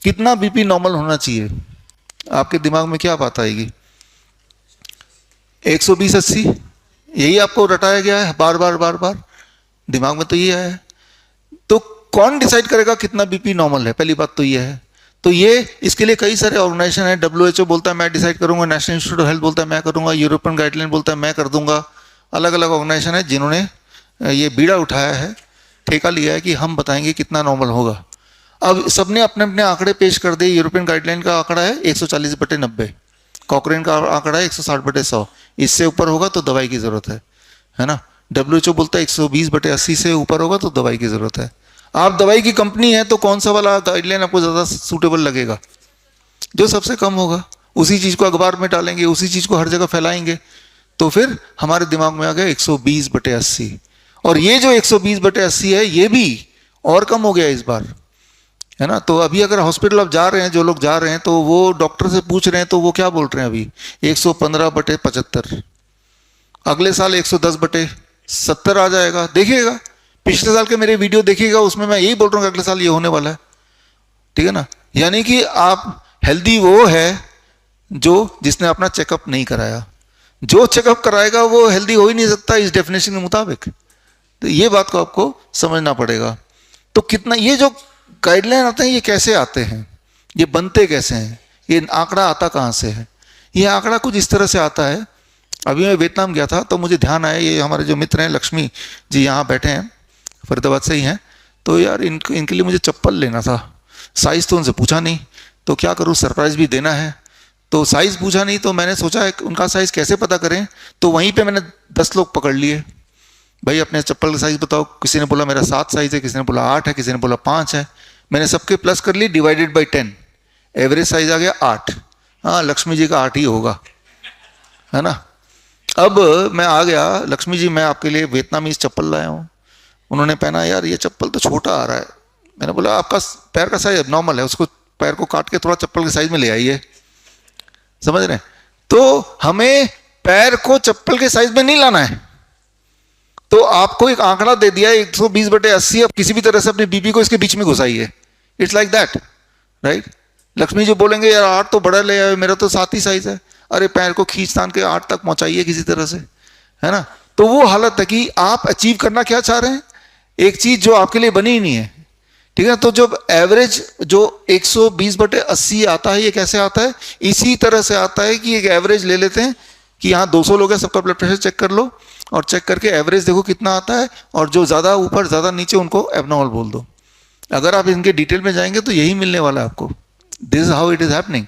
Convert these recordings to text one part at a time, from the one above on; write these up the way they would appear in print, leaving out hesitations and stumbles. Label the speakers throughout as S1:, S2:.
S1: कितना BP normal होना चाहिए? आपके दिमाग में क्या बात आएगी? 120/80, यही आपको रटाया गया है बार बार बार बार, दिमाग में तो ये है। तो कौन डिसाइड करेगा कितना बीपी नॉर्मल है? पहली बात तो ये है। तो ये इसके लिए कई सारे ऑर्गेनाइजेशन है। WHO बोलता है मैं डिसाइड करूंगा, नेशनल इंस्टीट्यूट ऑफ हेल्थ बोलता है मैं करूंगा, यूरोपियन गाइडलाइन बोलता है मैं कर दूंगा। अलग अलग ऑर्गेनाइजेशन है जिन्होंने ये बीड़ा उठाया है, ठेका लिया है कि हम बताएंगे कितना नॉर्मल होगा। अब सबने अपने अपने आंकड़े पेश कर दिए। यूरोपियन गाइडलाइन का आंकड़ा है 140/90, कॉकरेन का आंकड़ा है 160/100, इससे ऊपर होगा तो दवाई की जरूरत है ना। WHO बोलता है 120/80 से ऊपर होगा तो दवाई की जरूरत है। आप दवाई की कंपनी है तो कौन सा वाला गाइडलाइन आपको ज़्यादा सूटेबल लगेगा? जो सबसे कम होगा, उसी चीज़ को अखबार में डालेंगे, उसी चीज़ को हर जगह फैलाएंगे। तो फिर हमारे दिमाग में आ गया 120/80, और ये जो 120/80 है ये भी और कम हो गया इस बार, है ना। तो अभी अगर हॉस्पिटल आप जा रहे हैं, जो लोग जा रहे हैं तो वो डॉक्टर से पूछ रहे हैं तो वो क्या बोल रहे हैं अभी? 115/75। अगले साल 110/70 आ जाएगा। देखिएगा, पिछले साल के मेरे वीडियो देखिएगा, उसमें मैं यही बोल रहा हूँ कि अगले साल ये होने वाला है, ठीक है ना। यानी कि आप हेल्दी वो है जो जिसने अपना चेकअप नहीं कराया। जो चेकअप कराएगा वो हेल्दी हो ही नहीं सकता इस डेफिनेशन के मुताबिक। तो ये बात को आपको समझना पड़ेगा। तो कितना ये जो गाइडलाइन आते हैं ये कैसे आते हैं, ये बनते कैसे हैं, ये आंकड़ा आता कहाँ से है? ये आंकड़ा कुछ इस तरह से आता है। अभी मैं वियतनाम गया था तो मुझे ध्यान आया, ये हमारे जो मित्र हैं लक्ष्मी जी यहाँ बैठे हैं, फरीदाबाद से ही हैं। तो यार इनके लिए मुझे चप्पल लेना था। साइज़ तो उनसे पूछा नहीं, तो क्या करूँ, सरप्राइज़ भी देना है। तो साइज़ पूछा नहीं तो मैंने सोचा उनका साइज़ कैसे पता करें। तो वहीं पे मैंने 10 लोग पकड़ लिए, भाई अपने चप्पल का साइज़ बताओ। किसी ने बोला मेरा 7 साइज़ है, किसी ने बोला 8 है, किसी ने बोला 5 है। मैंने सबके प्लस कर लिए, डिवाइडेड बाई 10, एवरेज साइज़ आ गया 8। हाँ, लक्ष्मी जी का 8 ही होगा, है ना। अब मैं आ गया, लक्ष्मी जी मैं आपके लिए वियतनामीज चप्पल लाया हूँ। उन्होंने पहना, यार ये चप्पल तो छोटा आ रहा है। मैंने बोला आपका पैर का साइज नॉर्मल है, उसको पैर को काट के थोड़ा चप्पल के साइज में ले आइए, समझ रहे हैं। तो हमें पैर को चप्पल के साइज में नहीं लाना है। तो आपको एक आंकड़ा दे दिया 120/80, अब किसी भी तरह से अपने बीपी को इसके बीच में घुसाइए। It's like that, right. Lakshmi ji बोलेंगे यार 8 तो बड़ा ले आए, मेरा तो 7 ही साइज है। अरे पैर को खींच तान के 8 तक पहुंचाइए किसी तरह से, है ना। तो वो हालत है कि आप अचीव करना क्या चाह रहे हैं, एक चीज जो आपके लिए बनी ही नहीं है, ठीक है। तो जब एवरेज जो 120/80 आता है, ये कैसे आता है? इसी तरह से आता है कि एक एवरेज ले लेते हैं कि यहाँ 200 लोग हैं, सबका ब्लड प्रेशर चेक कर लो और चेक करके एवरेज देखो कितना आता है, और जो ज़्यादा ऊपर ज़्यादा नीचे उनको एबनॉर्मल बोल दो। अगर आप इनके डिटेल में जाएंगे तो यही मिलने वाला है आपको। This is how it is happening.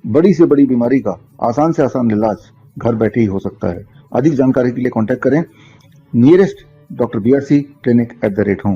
S2: बड़ी से बड़ी बीमारी का आसान से आसान इलाज घर बैठे ही हो सकता है। अधिक जानकारी के लिए कांटेक्ट करें nearest doctor BRC clinic @ home.